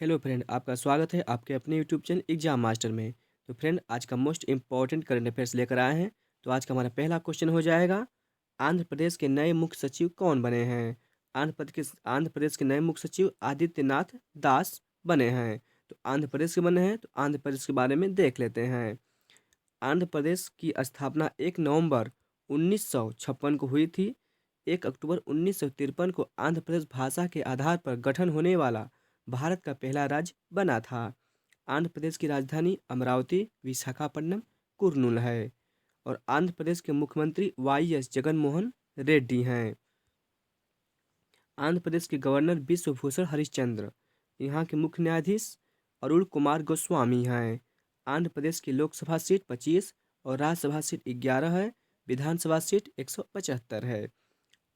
Hello friend, आपका स्वागत है आपके अपने यूट्यूब चैनल एग्जाम मास्टर में। तो फ्रेंड, आज का मोस्ट इम्पॉर्टेंट करंट अफेयर्स लेकर आए हैं। तो आज का हमारा पहला क्वेश्चन हो जाएगा, आंध्र प्रदेश के नए मुख्य सचिव कौन बने हैं? आंध्र प्रदेश के नए मुख्य सचिव आदित्यनाथ दास बने हैं। तो आंध्र प्रदेश के बने हैं, तो आंध्र प्रदेश के बारे में देख लेते हैं। आंध्र प्रदेश की स्थापना 1 नवंबर 1956 को हुई थी। 1 अक्टूबर 1953 को आंध्र प्रदेश भाषा के आधार पर गठन होने वाला भारत का पहला राज्य बना था। आंध्र प्रदेश की राजधानी अमरावती, विशाखापट्टनम, कुर्नूल है। और आंध्र प्रदेश के मुख्यमंत्री वाई एस जगनमोहन रेड्डी हैं। आंध्र प्रदेश के गवर्नर विश्वभूषण हरिश्चंद्र। यहाँ के मुख्य न्यायाधीश अरुण कुमार गोस्वामी हैं। आंध्र प्रदेश की लोकसभा सीट 25 और राज्यसभा सीट 11 है। विधानसभा सीट 175 है।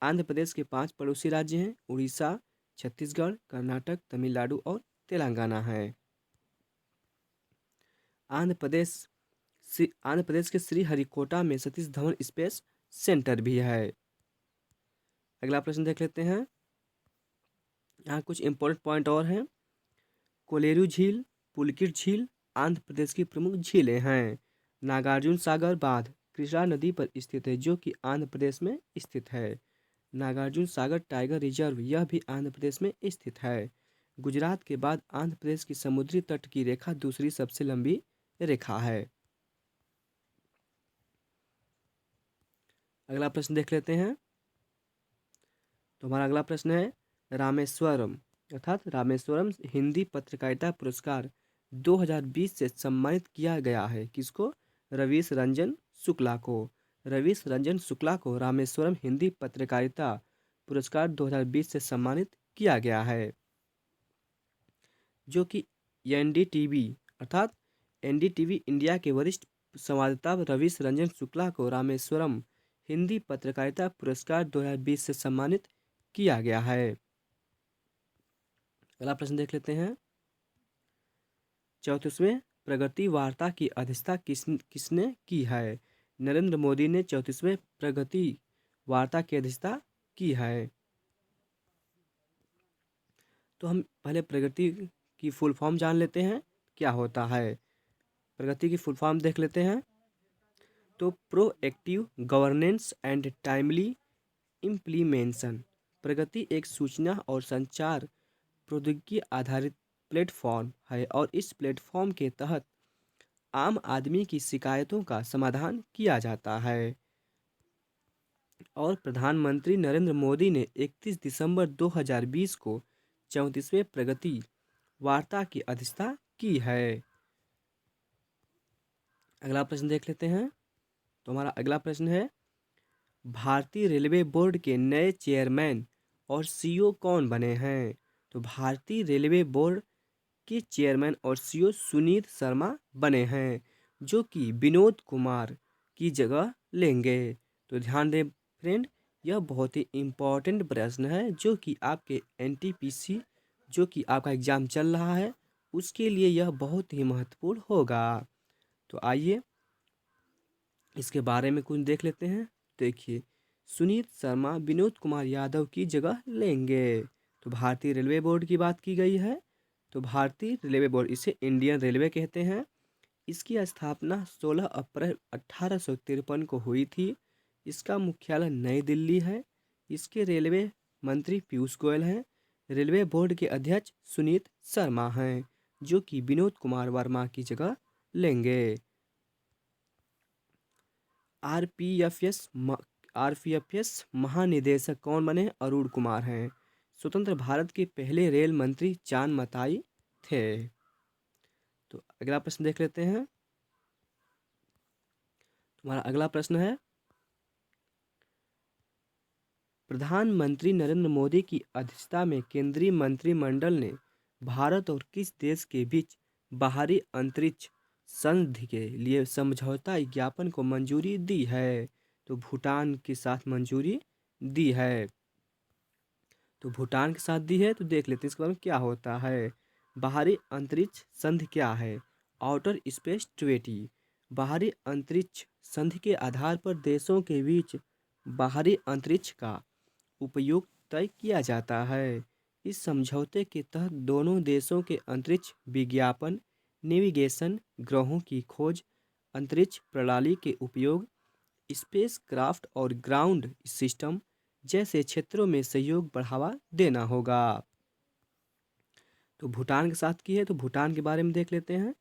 आंध्र प्रदेश के 5 पड़ोसी राज्य हैं, उड़ीसा, छत्तीसगढ़, कर्नाटक, तमिलनाडु और तेलंगाना है। आंध्र प्रदेश आंध्र प्रदेश के श्रीहरिकोटा में सतीश धवन स्पेस सेंटर भी है। अगला प्रश्न देख लेते हैं। यहाँ कुछ इंपॉर्टेंट पॉइंट और हैं। कोलेरू झील, पुलकित झील आंध्र प्रदेश की प्रमुख झीलें हैं। नागार्जुन सागर बांध कृष्णा नदी पर स्थित है, जो कि आंध्र प्रदेश में स्थित है। नागार्जुन सागर टाइगर रिजर्व यह भी आंध्र प्रदेश में स्थित है। गुजरात के बाद आंध्र प्रदेश की समुद्री तट की रेखा दूसरी सबसे लंबी रेखा है। अगला प्रश्न देख लेते हैं। तो हमारा अगला प्रश्न है, रामेश्वरम अर्थात रामेश्वरम हिंदी पत्रकारिता पुरस्कार 2020 से सम्मानित किया गया है। किसको? रवीश रंजन शुक्ला को। रवीश रंजन शुक्ला को रामेश्वरम हिंदी पत्रकारिता पुरस्कार 2020 से सम्मानित किया गया है, जो कि एनडीटीवी अर्थात एनडीटीवी इंडिया के वरिष्ठ संवाददाता रवीश रंजन शुक्ला को रामेश्वरम हिंदी पत्रकारिता पुरस्कार 2020 से सम्मानित किया गया है। अगला प्रश्न देख लेते हैं। 34वें प्रगति वार्ता की अध्यक्षता किसने की है? नरेंद्र मोदी ने 34वें प्रगति वार्ता की अध्यक्षता की है। तो हम पहले प्रगति की फुल फॉर्म जान लेते हैं, क्या होता है। प्रगति की फुल फॉर्म देख लेते हैं। तो प्रोएक्टिव गवर्नेंस एंड टाइमली इम्प्लीमेंशन। प्रगति एक सूचना और संचार प्रौद्योगिकी आधारित प्लेटफॉर्म है और इस प्लेटफॉर्म के तहत आम आदमी की शिकायतों का समाधान किया जाता है। और प्रधानमंत्री नरेंद्र मोदी ने 31 दिसंबर 2020 को 34वें प्रगति वार्ता की अध्यक्षता की है। अगला प्रश्न देख लेते हैं। तो हमारा अगला प्रश्न है, भारतीय रेलवे बोर्ड के नए चेयरमैन और सीईओ कौन बने हैं? तो भारतीय रेलवे बोर्ड के चेयरमैन और सीईओ सुनीत शर्मा बने हैं, जो कि विनोद कुमार की जगह लेंगे। तो ध्यान दें फ्रेंड, यह बहुत ही इम्पोर्टेंट प्रश्न है, जो कि आपके एनटीपीसी जो कि आपका एग्ज़ाम चल रहा है उसके लिए यह बहुत ही महत्वपूर्ण होगा। तो आइए इसके बारे में कुछ देख लेते हैं। देखिए, सुनीत शर्मा विनोद कुमार यादव की जगह लेंगे। तो भारतीय रेलवे बोर्ड की बात की गई है। तो भारतीय रेलवे बोर्ड, इसे इंडियन रेलवे कहते हैं। इसकी स्थापना 16 अप्रैल 1853 को हुई थी। इसका मुख्यालय नई दिल्ली है। इसके रेलवे मंत्री पीयूष गोयल हैं। रेलवे बोर्ड के अध्यक्ष सुनीत शर्मा हैं, जो कि विनोद कुमार वर्मा की जगह लेंगे। आरपीएफएस महानिदेशक कौन बने? अरुण कुमार हैं। स्वतंत्र भारत के पहले रेल मंत्री चांद मताई थे। तो अगला प्रश्न देख लेते हैं। तुम्हारा अगला प्रश्न है, प्रधानमंत्री नरेंद्र मोदी की अध्यक्षता में केंद्रीय मंत्रिमंडल ने भारत और किस देश के बीच बाहरी अंतरिक्ष संधि के लिए समझौता ज्ञापन को मंजूरी दी है? तो भूटान के साथ मंजूरी दी है। तो भूटान के साथ दी है। तो देख लेते हैं इसके बारे में क्या होता है। बाहरी अंतरिक्ष संधि क्या है? Outer space treaty. बाहरी अंतरिक्ष संधि के आधार पर देशों के बीच बाहरी अंतरिक्ष का उपयोग तय किया जाता है। इस समझौते के तहत दोनों देशों के अंतरिक्ष विज्ञापन, नेविगेशन, ग्रहों की खोज, अंतरिक्ष प्रणाली के उपयोग, स्पेस क्राफ्ट और ग्राउंड सिस्टम जैसे क्षेत्रों में सहयोग बढ़ावा देना होगा। तो भूटान के साथ की है, तो भूटान के बारे में देख लेते हैं।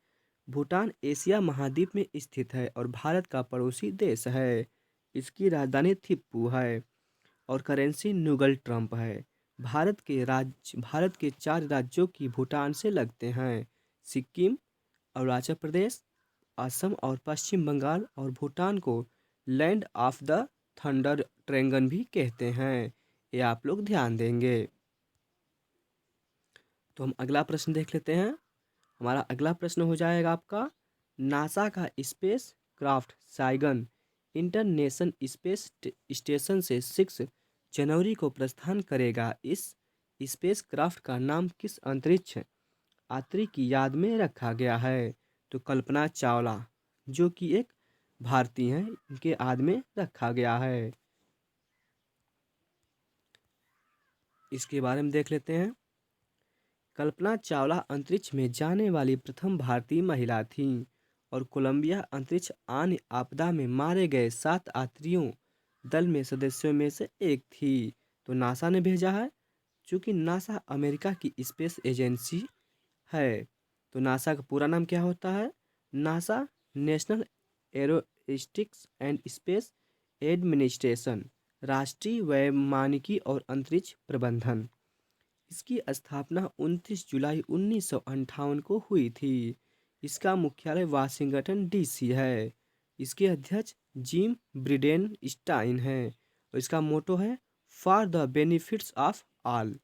भूटान एशिया महाद्वीप में स्थित है और भारत का पड़ोसी देश है। इसकी राजधानी थिम्पू है और करेंसी नुगल ट्रम्प है। भारत के 4 राज्यों की भूटान से लगते हैं: सिक्किम, अरुणाचल प्रदेश, असम और पश्चिम बंगाल। और भूटान को land of the thunder dragon भी कहते हैं। ये आप लोग ध्यान देंगे। तो हम अगला प्रश्न देख लेते हैं। हमारा अगला प्रश्न हो जाएगा आपका, नासा का space craft Saigon international space station से 6 जनवरी को प्रस्थान करेगा। इस स्पेस क्राफ्ट का नाम किस अंतरिक्ष यात्री की याद में रखा गया है? तो कल्पना चावला, जो कि एक भारतीय हैं, इनके याद में रखा गया है। इसके बारे में देख लेते हैं। कल्पना चावला अंतरिक्ष में जाने वाली प्रथम भारतीय महिला थीं और कोलंबिया अंतरिक्ष आन आपदा में मारे गए 7 यात्रियों दल में सदस्यों में से एक थी। तो नासा ने भेजा है, चूँकि नासा अमेरिका की स्पेस एजेंसी है। तो नासा का पूरा नाम क्या होता है? NASA National aeronautics and space administration, राष्ट्रीय वैमानिकी और अंतरिक्ष प्रबंधन। इसकी स्थापना 29 जुलाई 1958 को हुई थी। इसका मुख्यालय वाशिंगटन डीसी है। इसके अध्यक्ष जिम ब्रिडेन स्टाइन है और इसका मोटो है for the benefits of all.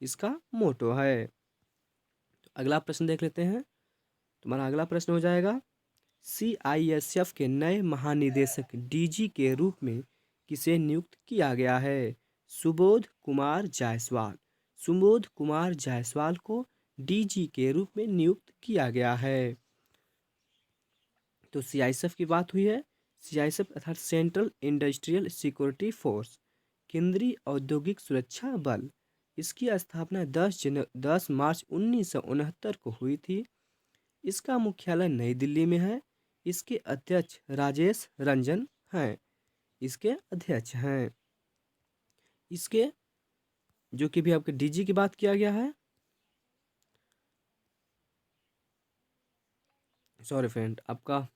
इसका मोटो है। तो अगला प्रश्न देख लेते हैं। तुम्हारा अगला प्रश्न हो जाएगा, CISF के नए महानिदेशक DG के रूप में किसे नियुक्त किया गया है? सुबोध कुमार जायसवाल। सुबोध कुमार जायसवाल को DG के रूप में नियुक्त किया गया है। तो CISF की बात हुई है। CISF अर्थात सेंट्रल इंडस्ट्रियल सिक्योरिटी फोर्स, केंद्रीय औद्योगिक सुरक्षा बल। इसकी स्थापना 10 मार्च 1969 को हुई थी। इसका मुख्यालय नई दिल्ली में है। इसके अध्यक्ष राजेश रंजन हैं। इसके अध्यक्ष हैं। इसके जो कि भी आपके DG की बात किया गया है, सॉरी फ्रेंड, आपका